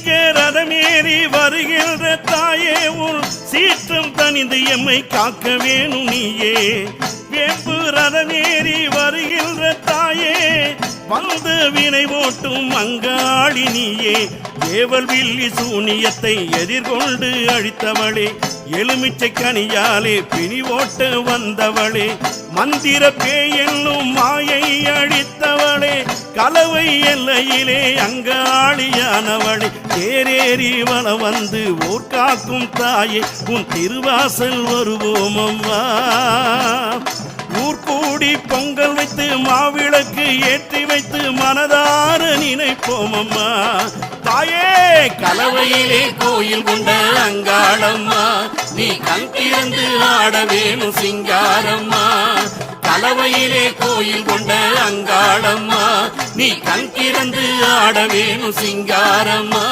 சிங்க ரதமேறி வருகின்ற தாயே உன் சீற்றம் தனிந்து எம்மை காக்க வேணும் நீயே வேம்பு ரதமேறி வருகின்ற தாயே வந்து வினை ஓட்டும் அங்காளி நீயே ஏவல் வில்லி சூனியத்தை எதிர்கொண்டு அழித்தவளே எலுமிச்சை கனியாலே பிணி ஓட்ட வந்தவளே மந்திர பேயென்னும் மாயை அழித்தவளே கலவை எல்லையிலே அங்காளியானவளே தேரேறி வள வந்து ஊர் காக்கும் தாயே உன் திருவாசல் வருவோம் அம்மா ஊர் கூடி பொங்கல் வைத்து மாவிளக்கு ஏற்றி வைத்து மனதார நினைப்போம் அம்மா தாயே கலவையிலே கோயில் கொண்ட அங்காளம்மா நீ கண் திறந்து ஆட வேணும் சிங்காரம்மா கலவையிலே கோயில் கொண்ட அங்காளம்மா நீ கண் திறந்து ஆட வேணும் சிங்காரம்மா